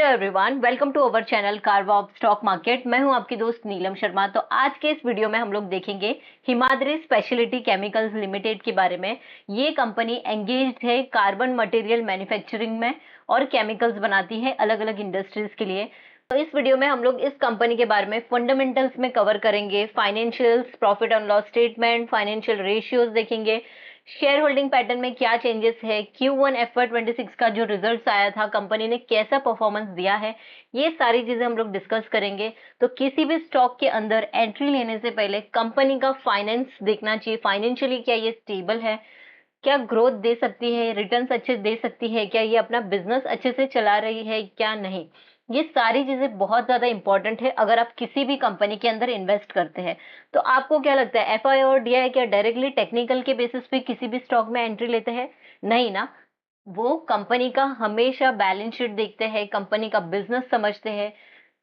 Everyone, welcome to our channel कारवॉब stock market. मैं हूं आपकी दोस्त नीलम शर्मा। तो आज के इस वीडियो में हम लोग देखेंगे हिमाद्री स्पेशलिटी केमिकल्स लिमिटेड के बारे में। ये कंपनी एंगेज्ड है कार्बन मटेरियल मैन्युफैक्चरिंग में और केमिकल्स बनाती है अलग अलग इंडस्ट्रीज के लिए। तो इस वीडियो में हम लोग इस कंपनी के बारे में फंडामेंटल्स में कवर करेंगे, financials, profit and loss statement, financial ratios देखेंगे, शेयर होल्डिंग पैटर्न में क्या चेंजेस है, Q1 FY26 का जो रिजल्ट्स आया था कंपनी ने कैसा परफॉर्मेंस दिया है, ये सारी चीजें हम लोग डिस्कस करेंगे। तो किसी भी स्टॉक के अंदर एंट्री लेने से पहले कंपनी का फाइनेंस देखना चाहिए, फाइनेंशियली क्या ये स्टेबल है, क्या ग्रोथ दे सकती है, रिटर्न्स अच्छे दे सकती है, क्या ये अपना बिजनेस अच्छे से चला रही है क्या नहीं। ये सारी चीजें बहुत ज्यादा इंपॉर्टेंट है अगर आप किसी भी कंपनी के अंदर इन्वेस्ट करते हैं। तो आपको क्या लगता है, एफआई और डीआई क्या डायरेक्टली टेक्निकल के बेसिस पे किसी भी स्टॉक में एंट्री लेते हैं? नहीं ना। वो कंपनी का हमेशा बैलेंस शीट देखते हैं, कंपनी का बिजनेस समझते हैं,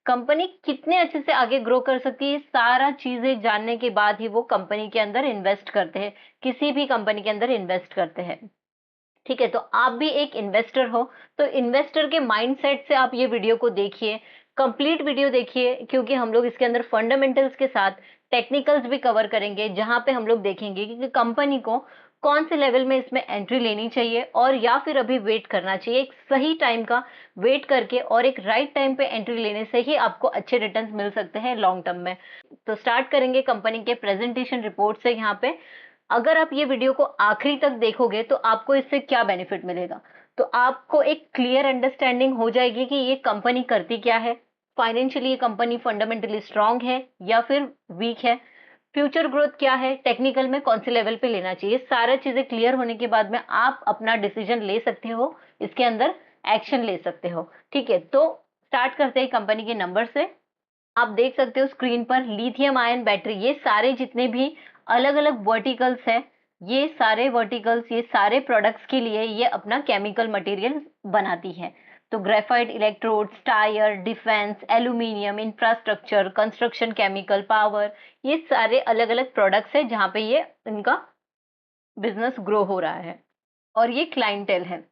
कंपनी कितने अच्छे से आगे ग्रो कर सकती है, सारा चीजें जानने के बाद ही वो कंपनी के अंदर इन्वेस्ट करते हैं, किसी भी कंपनी के अंदर इन्वेस्ट करते हैं। ठीक है, तो आप भी एक इन्वेस्टर हो, तो इन्वेस्टर के माइंडसेट से आप ये वीडियो को देखिए, कंप्लीट वीडियो देखिए, क्योंकि हम लोग इसके अंदर फंडामेंटल्स के साथ टेक्निकल्स भी कवर करेंगे, जहां पे हम लोग देखेंगे कि कंपनी को कौन से लेवल में इसमें एंट्री लेनी चाहिए और या फिर अभी वेट करना चाहिए। एक सही टाइम का वेट करके और एक राइट टाइम पे एंट्री लेने से ही आपको अच्छे रिटर्न्स मिल सकते हैं लॉन्ग टर्म में। तो स्टार्ट करेंगे कंपनी के प्रेजेंटेशन रिपोर्ट से। यहाँ पे अगर आप ये वीडियो को आखिरी तक देखोगे तो आपको इससे क्या बेनिफिट मिलेगा, तो आपको एक क्लियर अंडरस्टैंडिंग हो जाएगी कि ये कंपनी करती क्या है, फाइनेंशियली ये कंपनी फंडामेंटली स्ट्रांग है या फिर वीक है, फ्यूचर ग्रोथ क्या है, टेक्निकल में कौन से लेवल पे लेना चाहिए। सारा चीजें क्लियर होने के बाद में आप अपना डिसीजन ले सकते हो, इसके अंदर एक्शन ले सकते हो। ठीक है, तो स्टार्ट करते हैं कंपनी के नंबर से। आप देख सकते हो स्क्रीन पर लिथियम आयन बैटरी, ये सारे जितने भी अलग अलग वर्टिकल्स है, ये सारे वर्टिकल्स, ये सारे प्रोडक्ट्स के लिए ये अपना केमिकल मटेरियल बनाती है। तो graphite electrodes, tyre, defence, aluminium, infrastructure, construction chemical, power, ये सारे अलग अलग प्रोडक्ट्स है जहां पे ये इनका बिजनेस ग्रो हो रहा है। और ये क्लाइंटेल है,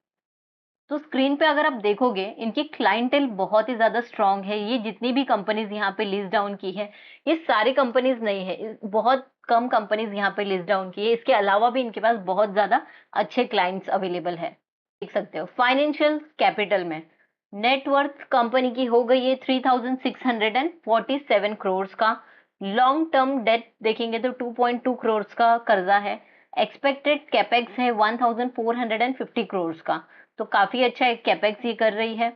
तो स्क्रीन पे अगर आप देखोगे इनकी क्लाइंटेल बहुत ही ज्यादा स्ट्रांग है। ये जितनी भी कंपनीज यहाँ पे लिस्ट डाउन की है, ये सारी कंपनीज नहीं है, बहुत कम कंपनीज यहाँ पे लिस्ट डाउन की है। इसके अलावा भी इनके पास बहुत ज्यादा अच्छे क्लाइंट्स अवेलेबल है। देख सकते हो फाइनेंशियल कैपिटल में नेटवर्थ कंपनी की हो गई है 3647 करोड़ का। लॉन्ग टर्म डेट देखेंगे तो 2.2 करोड़ का कर्जा है। एक्सपेक्टेड कैपेक्स है 1450 करोड़ का, तो काफी अच्छा एक कैपेक्स ये कर रही है।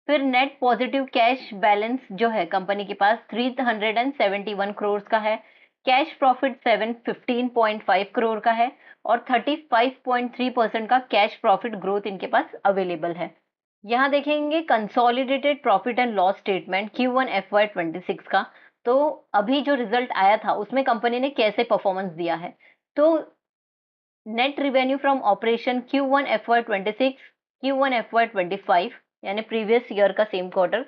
फिर नेट पॉजिटिव कैश बैलेंस जो है कंपनी के पास 371 करोड़ का है। कैश प्रॉफिट 715.5 करोड़ का है और 35.3% का कैश प्रॉफिट ग्रोथ इनके पास अवेलेबल है। यहाँ देखेंगे consolidated profit and loss statement Q1 FY26 का। तो अभी जो रिजल्ट आया था उसमें कंपनी ने कैसे परफॉर्मेंस दिया है। तो net revenue from operation Q1 FY26, Q1 FY25 यानी प्रीवियस ईयर का सेम क्वार्टर,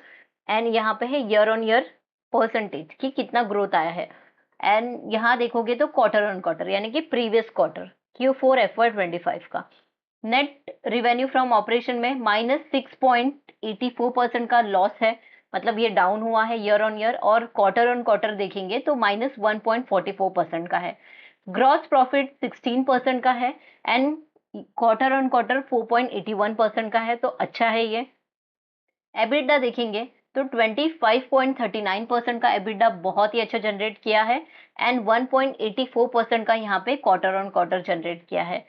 एंड यहाँ पे है ईयर ऑन ईयर परसेंटेज कि कितना ग्रोथ आया है। एंड यहाँ देखोगे तो क्वार्टर ऑन क्वार्टर यानी कि प्रीवियस क्वार्टर Q4 FY25 का नेट रिवेन्यू फ्रॉम ऑपरेशन में -6.84% का लॉस है, मतलब ये डाउन हुआ है ईयर ऑन ईयर। और क्वार्टर ऑन क्वार्टर देखेंगे तो -1.44% का है। ग्रॉस प्रॉफिट 16% का है एंड क्वार्टर ऑन क्वार्टर 4.81% का है, तो अच्छा है ये। एबिडा देखेंगे तो 25.39% का एबिडा बहुत ही अच्छा जनरेट किया है एंड 1.84% का यहाँ पे क्वार्टर ऑन क्वार्टर जनरेट किया है।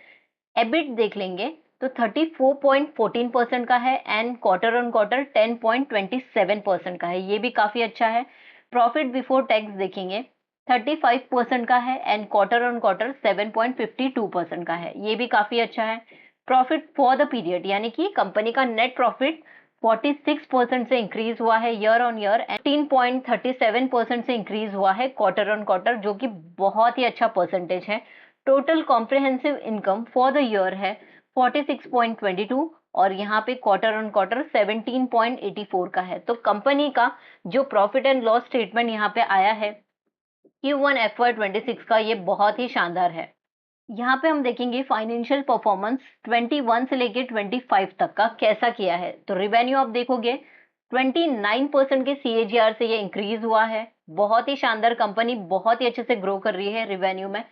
एबिट देख लेंगे तो 34.14% का है एंड क्वार्टर ऑन क्वार्टर 10.27% का है, ये भी काफी अच्छा है। प्रॉफिट बिफोर टैक्स देखेंगे 35% का है एंड क्वार्टर ऑन क्वार्टर 7.52% का है, ये भी काफी अच्छा है। प्रॉफिट फॉर द पीरियड यानी कि कंपनी का नेट प्रॉफिट 46% से इंक्रीज हुआ है ईयर ऑन ईयर एंड 15.37% से इंक्रीज हुआ है क्वार्टर ऑन क्वार्टर, जो कि बहुत ही अच्छा परसेंटेज है। Total comprehensive income for the year है 46.22 और यहाँ पे क्वार्टर ऑन क्वार्टर 17.84 का है। तो कंपनी का जो प्रॉफिट एंड लॉस स्टेटमेंट यहाँ पे आया है Q1 FY26 का, ये बहुत ही शानदार है। यहाँ पे हम देखेंगे फाइनेंशियल परफॉर्मेंस 21 से लेके 25 तक का कैसा किया है। तो रिवेन्यू आप देखोगे 29% के CAGR से ये इंक्रीज हुआ है। बहुत ही शानदार कंपनी, बहुत ही अच्छे से ग्रो कर रही है रेवेन्यू में।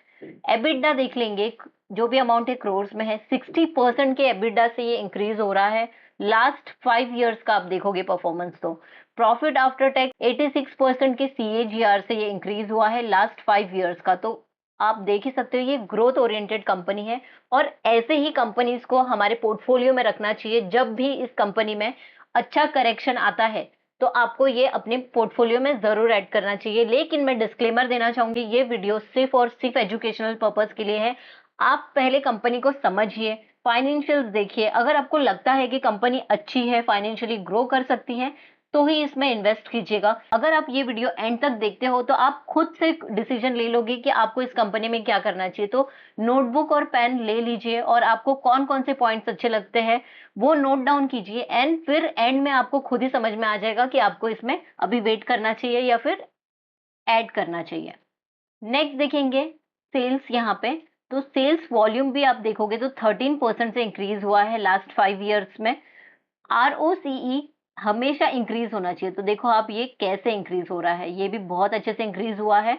एबिटा देख लेंगे, जो भी अमाउंट है क्रोर्स में है, 60% के एबिटा से ये इंक्रीज हो रहा है। लास्ट 5 इयर्स का आप देखोगे परफॉर्मेंस तो प्रॉफिट आफ्टर टैक्स 86% के CAGR से ये इंक्रीज हुआ है लास्ट 5 इयर्स का। तो आप देख ही सकते हो ये ग्रोथ ओरिएंटेड कंपनी है और ऐसे ही कंपनीज को हमारे पोर्टफोलियो में रखना चाहिए। जब भी इस कंपनी में अच्छा करेक्शन आता है तो आपको ये अपने पोर्टफोलियो में जरूर ऐड करना चाहिए। लेकिन मैं डिस्क्लेमर देना चाहूंगी, ये वीडियो सिर्फ और सिर्फ एजुकेशनल पर्पस के लिए है। आप पहले कंपनी को समझिए, फाइनेंशियल्स देखिए। अगर आपको लगता है कि कंपनी अच्छी है, फाइनेंशियली ग्रो कर सकती है, तो ही इसमें इन्वेस्ट कीजिएगा। अगर आप ये वीडियो एंड तक देखते हो तो आप खुद से डिसीजन ले लोगे कि आपको इस कंपनी में क्या करना चाहिए। तो नोटबुक और पेन ले लीजिए और आपको कौन कौन से पॉइंट्स अच्छे लगते हैं वो नोट डाउन कीजिए, एंड फिर एंड में आपको खुद ही समझ में आ जाएगा कि आपको इसमें अभी वेट करना चाहिए या फिर ऐड करना चाहिए। नेक्स्ट देखेंगे सेल्स। यहाँ पे तो सेल्स वॉल्यूम भी आप देखोगे तो 13% से इंक्रीज हुआ है लास्ट 5 इयर्स में। ROCE हमेशा इंक्रीज होना चाहिए। तो देखो आप ये कैसे इंक्रीज हो रहा है, ये भी बहुत अच्छे से इंक्रीज हुआ है।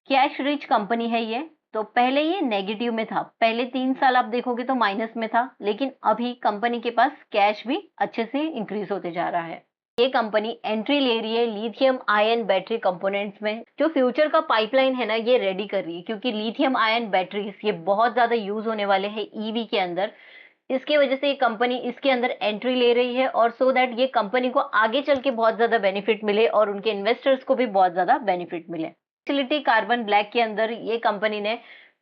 कैश रिच कंपनी है ये। तो पहले ये नेगेटिव में था, पहले 3 साल आप देखोगे तो माइनस में था, लेकिन अभी कंपनी के पास कैश भी अच्छे से इंक्रीज होते जा रहा है। ये कंपनी एंट्री ले रही है लिथियम आयन बैटरी कंपोनेंट्स में। जो फ्यूचर का पाइपलाइन है ना, ये रेडी कर रही है, क्योंकि लिथियम आयन बैटरीज ये बहुत ज्यादा यूज होने वाले हैं ईवी के अंदर। इसकी वजह से ये कंपनी इसके अंदर एंट्री ले रही है, और सो दैट ये कंपनी को आगे चल के बहुत ज्यादा बेनिफिट मिले और उनके इन्वेस्टर्स को भी बहुत ज्यादा बेनिफिट मिले। स्पेशलिटी कार्बन ब्लैक के अंदर ये कंपनी ने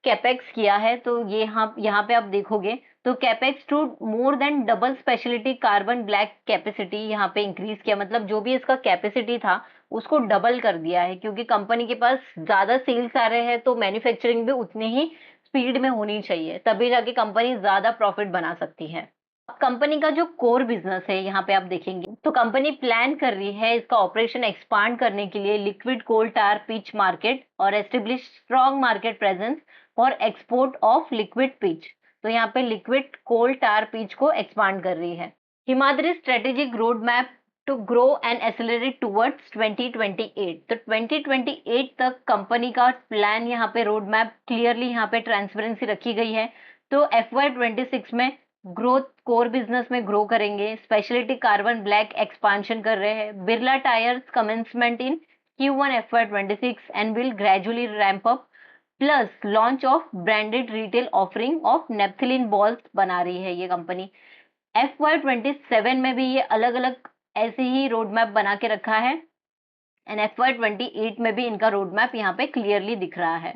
कैपेक्स किया है। तो ये यहाँ पे आप देखोगे तो capex to more than double speciality carbon black capacity यहाँ पे इंक्रीज किया। मतलब जो भी इसका कैपेसिटी था उसको डबल कर दिया है, क्योंकि कंपनी के पास ज्यादा सेल्स आ रहे हैं तो मैन्युफैक्चरिंग भी उतनी ही स्पीड में होनी चाहिए, तभी जाके कंपनी ज्यादा प्रॉफिट बना सकती है। कंपनी का जो कोर बिजनेस है यहाँ पे आप देखेंगे तो कंपनी प्लान कर रही है इसका ऑपरेशन एक्सपांड करने के लिए liquid coal tar pitch market और establish strong market presence for export of liquid pitch. तो यहाँ पे लिक्विड कोल टार पिच को एक्सपांड कर रही है। Himadri strategic road map to grow and accelerate towards 2028। तो 2028 तक कंपनी का प्लान, यहाँ पे रोड मैप क्लियरली यहाँ पे ट्रांसपेरेंसी रखी गई है। तो FY26 में ग्रोथ कोर बिजनेस में ग्रो करेंगे। स्पेशलिटी कार्बन ब्लैक एक्सपांशन कर रहे हैं। Birla tyres commencement in Q1 FY26 and will gradually ramp up, plus launch of branded retail offering of naphthalene balls बना रही है ये कंपनी। FY27 में भी ये अलग अलग ऐसे ही रोड मैप बना के रखा है, एंड FY28 में भी इनका रोड मैप यहाँ पे क्लियरली दिख रहा है।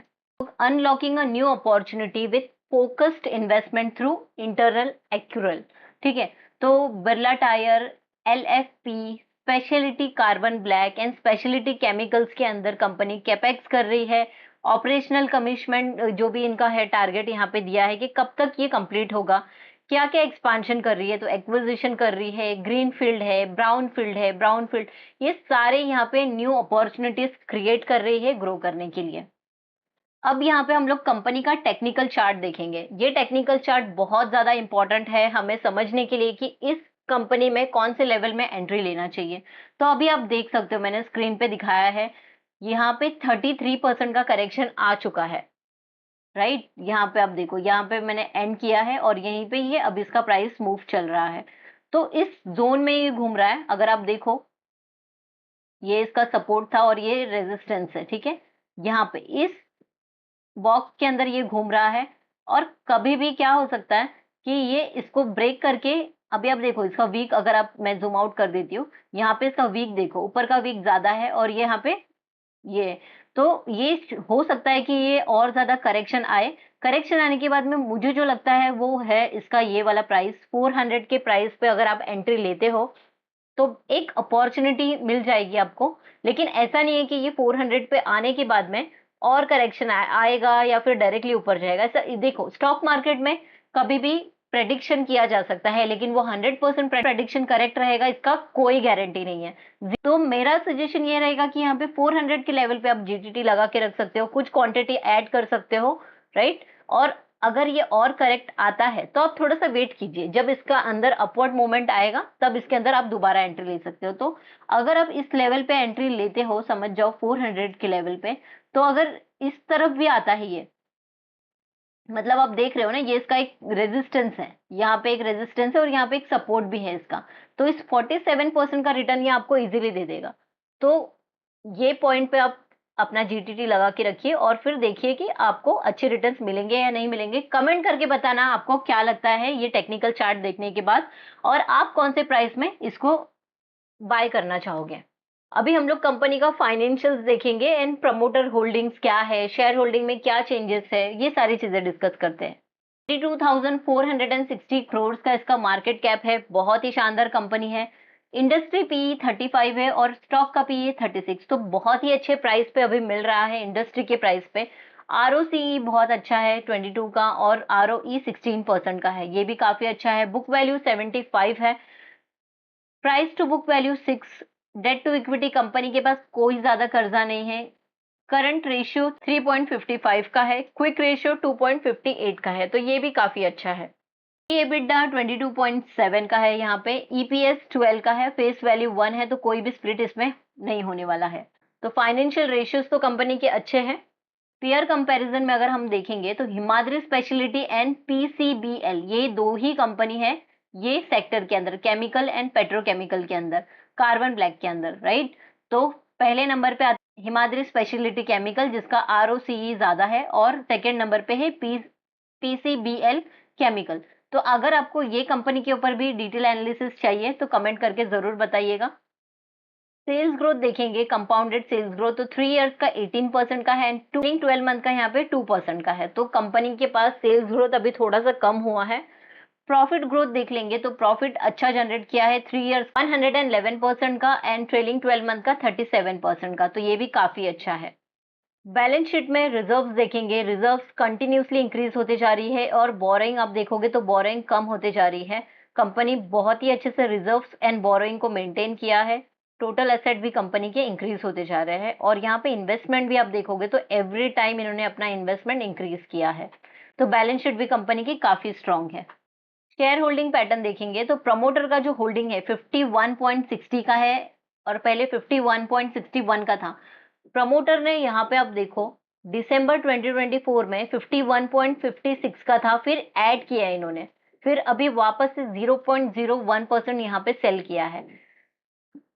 Unlocking a new opportunity with focused investment through internal accrual. ठीक है, तो Birla tyre, LFP, speciality carbon black and speciality chemicals के अंदर कंपनी कैपेक्स कर रही है। ऑपरेशनल कमिटमेंट जो भी इनका है, टारगेट यहाँ पे दिया है कि कब तक ये कंप्लीट होगा। क्या क्या एक्सपांशन कर रही है, तो एक्विजिशन कर रही है, ग्रीन फील्ड है, ब्राउन फील्ड है, ब्राउन फील्ड, ये सारे यहाँ पे न्यू अपॉर्चुनिटीज क्रिएट कर रही है ग्रो करने के लिए। अब यहाँ पे हम लोग कंपनी का टेक्निकल चार्ट देखेंगे। ये टेक्निकल चार्ट बहुत ज्यादा इंपॉर्टेंट है हमें समझने के लिए कि इस कंपनी में कौन से लेवल में एंट्री लेना चाहिए। तो अभी आप देख सकते हो, मैंने स्क्रीन पे दिखाया है, यहाँ पे 33% का करेक्शन आ चुका है। राइट, यहाँ पे आप देखो, यहाँ पे मैंने एंड किया है और यहीं पे ये अब इसका प्राइस मूव चल रहा है। तो इस जोन में ये घूम रहा है। अगर आप देखो, ये इसका सपोर्ट था और ये रेजिस्टेंस है। ठीक है, यहाँ पे इस बॉक्स के अंदर ये घूम रहा है, और कभी भी क्या हो सकता है कि ये इसको ब्रेक करके, अभी आप देखो इसका वीक, अगर आप, मैं जूम आउट कर देती हूँ, यहाँ पे इसका वीक देखो, ऊपर का वीक ज्यादा है और ये यहाँ पे ये, तो ये हो सकता है कि ये और ज्यादा करेक्शन आए। करेक्शन आने के बाद में मुझे जो लगता है वो है इसका ये वाला प्राइस 400 के प्राइस पे अगर आप एंट्री लेते हो तो एक अपॉर्चुनिटी मिल जाएगी आपको। लेकिन ऐसा नहीं है कि ये 400 पे आने के बाद में और करेक्शन आएगा या फिर डायरेक्टली ऊपर जाएगा। ऐसा देखो, स्टॉक मार्केट में कभी भी प्रेडिक्शन किया जा सकता है, लेकिन वो 100% प्रेडिक्शन करेक्ट रहेगा इसका कोई गारंटी नहीं है। तो मेरा सजेशन ये रहेगा कि यहाँ पे 400 के लेवल पे आप GTT लगा के रख सकते हो, कुछ क्वांटिटी ऐड कर सकते हो। राइट, और अगर ये और करेक्ट आता है तो आप थोड़ा सा वेट कीजिए, जब इसका अंदर अपवर्ड मूवमेंट आएगा तब इसके अंदर आप दोबारा एंट्री ले सकते हो। तो अगर आप इस लेवल पे एंट्री लेते हो, समझ जाओ 400 के लेवल पे, तो अगर इस तरफ भी आता है ये, मतलब आप देख रहे हो ना, ये इसका एक रेजिस्टेंस है, यहाँ पे एक रेजिस्टेंस है और यहाँ पे एक सपोर्ट भी है इसका, तो इस 47% का रिटर्न ये आपको इजीली दे देगा। तो ये पॉइंट पे आप अपना जीटीटी लगा के रखिए और फिर देखिए कि आपको अच्छे रिटर्न्स मिलेंगे या नहीं मिलेंगे। कमेंट करके बताना आपको क्या लगता है ये टेक्निकल चार्ट देखने के बाद, और आप कौन से प्राइस में इसको बाय करना चाहोगे। अभी हम लोग कंपनी का फाइनेंशियल्स देखेंगे एंड प्रमोटर होल्डिंग्स क्या है, शेयर होल्डिंग में क्या चेंजेस है, ये सारी चीजें डिस्कस करते हैं। 32,460 करोड़ का इसका मार्केट कैप है, बहुत ही शानदार कंपनी है। इंडस्ट्री पी 35 है और स्टॉक का पी 36, तो बहुत ही अच्छे प्राइस पे अभी मिल रहा है इंडस्ट्री के प्राइस पे। आरओसी बहुत अच्छा है 22 का और आरओई 16% का है, ये भी काफी अच्छा है। बुक वैल्यू 75 है, price to book value 6, debt to equity company के पास कोई ज्यादा कर्जा नहीं है। करंट रेशियो 3.55 का है, क्विक रेशियो 2.58 का है, तो ये भी काफी अच्छा है। एबिटा 22.7 का है, यहाँ पे ईपीएस 12 का है, फेस वैल्यू 1 है, तो कोई भी स्प्लिट इसमें नहीं होने वाला है। तो फाइनेंशियल रेशियोज तो कंपनी के अच्छे हैं। पीयर कंपैरिजन में अगर हम देखेंगे तो हिमाद्री स्पेशलिटी एंड पीसीबीएल, ये दो ही कंपनी है ये सेक्टर के अंदर, केमिकल एंड पेट्रोकेमिकल के अंदर, कार्बन ब्लैक के अंदर, राइट। तो पहले नंबर पे आता हिमाद्री स्पेशलिटी केमिकल जिसका आरओसीई ज्यादा है, और सेकेंड नंबर पे है पीसीबीएल केमिकल। तो अगर आपको ये कंपनी के ऊपर भी डिटेल एनालिसिस चाहिए तो कमेंट करके जरूर बताइएगा। सेल्स ग्रोथ देखेंगे, कंपाउंडेड सेल्स ग्रोथ तो 3 इयर्स का 18% का है एंड 12 मंथ का यहाँ पे 2% का है, तो कंपनी के पास सेल्स ग्रोथ अभी थोड़ा सा कम हुआ है। प्रॉफिट ग्रोथ देख लेंगे तो प्रॉफिट अच्छा जनरेट किया है, 3 इयर्स 111% का एंड ट्रेलिंग 12 मंथ का 37% का, तो ये भी काफी अच्छा है। बैलेंस शीट में रिजर्व्स देखेंगे, रिजर्व्स कंटिन्यूसली इंक्रीज होते जा रही है और बोरोइंग आप देखोगे तो बोरोइंग कम होते जा रही है। कंपनी बहुत ही अच्छे से रिजर्व्स एंड बोरोइंग को मेंटेन किया है। टोटल एसेट भी कंपनी के इंक्रीज होते जा रहे हैं, और यहाँ पे इन्वेस्टमेंट भी आप देखोगे तो एवरी टाइम इन्होंने अपना इन्वेस्टमेंट इंक्रीज किया है। तो बैलेंस शीट भी कंपनी की काफी स्ट्रांग है। शेयर होल्डिंग पैटर्न देखेंगे तो प्रमोटर का जो होल्डिंग है 51.60 का है और पहले 51.61 का था। प्रमोटर ने यहाँ पे आप देखो दिसंबर 2024 में 51.56 का था, फिर ऐड किया है इन्होंने, फिर अभी वापस से 0.01% यहाँ पे सेल किया है।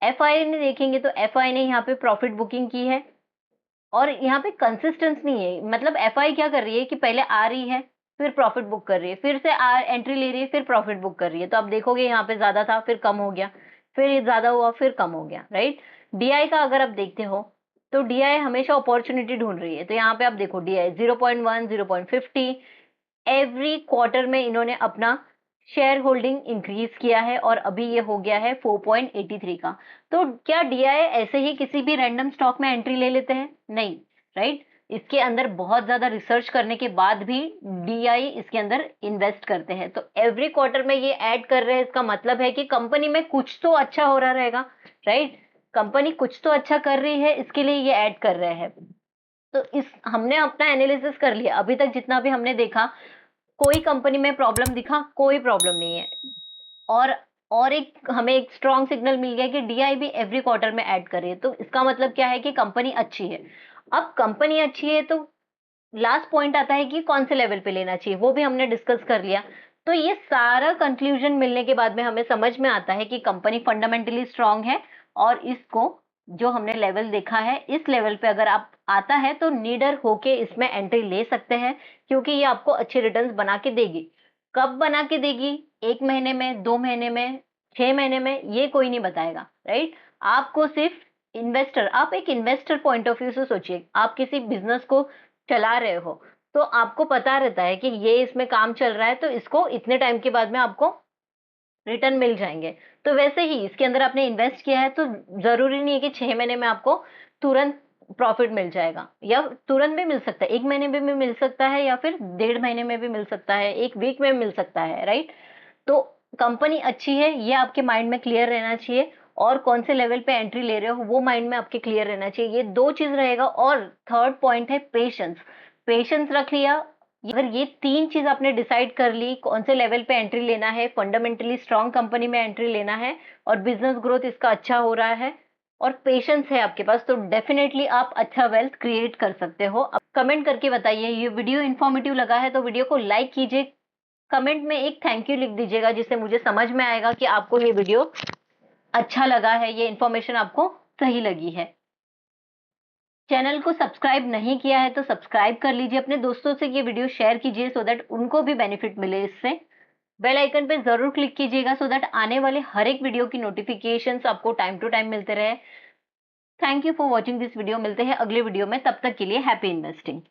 एफआई ने देखेंगे तो एफआई ने यहाँ पे प्रॉफिट बुकिंग की है, और यहाँ पे कंसिस्टेंस नहीं है, मतलब एफआई क्या कर रही है कि पहले आ रही है फिर प्रॉफिट बुक कर रही है, फिर से एंट्री ले रही है फिर प्रॉफिट बुक कर रही है। तो आप देखोगे यहाँ पे ज्यादा था फिर कम हो गया, फिर ये ज्यादा हुआ फिर कम हो गया, राइट। डीआई का अगर आप देखते हो तो डीआई हमेशा अपॉर्चुनिटी ढूंढ रही है, तो यहाँ पे आप देखो डीआई 0.1, 0.50, एवरी क्वार्टर में इन्होंने अपना शेयर होल्डिंग इंक्रीज किया है और अभी ये हो गया है 4.83 का। तो क्या डीआई ऐसे ही किसी भी रैंडम स्टॉक में एंट्री ले लेते हैं? नहीं, राइट। इसके अंदर बहुत ज्यादा रिसर्च करने के बाद भी डीआई इसके अंदर इन्वेस्ट करते हैं, तो एवरी क्वार्टर में ये ऐड कर रहे हैं, इसका मतलब है कि कंपनी में कुछ तो अच्छा हो रहा रहेगा, राइट। कंपनी कुछ तो अच्छा कर रही है, इसके लिए ये ऐड कर रहे हैं। तो इस हमने अपना एनालिसिस कर लिया, अभी तक जितना भी हमने देखा कोई कंपनी में प्रॉब्लम दिखा? कोई प्रॉब्लम नहीं है। और और एक हमें एक स्ट्रॉन्ग सिग्नल मिल गया कि डीआई भी एवरी क्वार्टर में ऐड कर रही है, तो इसका मतलब क्या है कि कंपनी अच्छी है। अब कंपनी अच्छी है तो लास्ट पॉइंट आता है कि कौन से लेवल पे लेना चाहिए, वो भी हमने डिस्कस कर लिया। तो ये सारा कंक्लूजन मिलने के बाद में हमें समझ में आता है कि कंपनी फंडामेंटली स्ट्रांग है, और इसको जो हमने लेवल देखा है इस लेवल पे अगर आप आता है तो नीडर होके इसमें एंट्री ले सकते हैं, क्योंकि ये आपको अच्छे रिटर्न्स बना के देगी। कब बना के देगी, 1 महीने में, 2 महीने में, 6 महीने में, ये कोई नहीं बताएगा, राइट। आपको सिर्फ इन्वेस्टर, आप एक इन्वेस्टर पॉइंट ऑफ व्यू से सोचिए, आप किसी बिजनेस को चला रहे हो तो आपको पता रहता है कि ये इसमें काम चल रहा है तो इसको इतने टाइम के बाद में आपको रिटर्न मिल जाएंगे। तो वैसे ही इसके अंदर आपने इन्वेस्ट किया है तो जरूरी नहीं है कि 6 महीने में आपको तुरंत प्रॉफिट मिल जाएगा, या तुरंत भी मिल सकता है, 1 महीने में भी मिल सकता है, या फिर 1.5 महीने में भी मिल सकता है, 1 वीक में मिल सकता है, राइट। तो कंपनी अच्छी है ये आपके माइंड में क्लियर रहना चाहिए, और कौन से लेवल पे एंट्री ले रहे हो वो माइंड में आपके क्लियर रहना चाहिए, ये दो चीज रहेगा। और थर्ड पॉइंट है पेशेंस। पेशेंस रख लिया, अगर ये 3 चीज आपने डिसाइड कर ली, कौन से लेवल पे एंट्री लेना है, फंडामेंटली स्ट्रांग कंपनी में एंट्री लेना है और बिजनेस ग्रोथ इसका अच्छा हो रहा है और पेशेंस है आपके पास, तो डेफिनेटली आप अच्छा वेल्थ क्रिएट कर सकते हो। अब कमेंट करके बताइए ये वीडियो इन्फॉर्मेटिव लगा है तो वीडियो को लाइक कीजिए, कमेंट में एक थैंक यू लिख दीजिएगा जिससे मुझे समझ में आएगा कि आपको ये वीडियो अच्छा लगा है, ये इन्फॉर्मेशन आपको सही लगी है। चैनल को सब्सक्राइब नहीं किया है तो सब्सक्राइब कर लीजिए, अपने दोस्तों से ये वीडियो शेयर कीजिए सो दैट उनको भी बेनिफिट मिले इससे। बेल आइकन पे जरूर क्लिक कीजिएगा सो दैट आने वाले हर एक वीडियो की नोटिफिकेशंस आपको टाइम टू टाइम मिलते रहे। Thank you for watching this video. मिलते हैं अगले वीडियो में, तब तक के लिए हैप्पी इन्वेस्टिंग।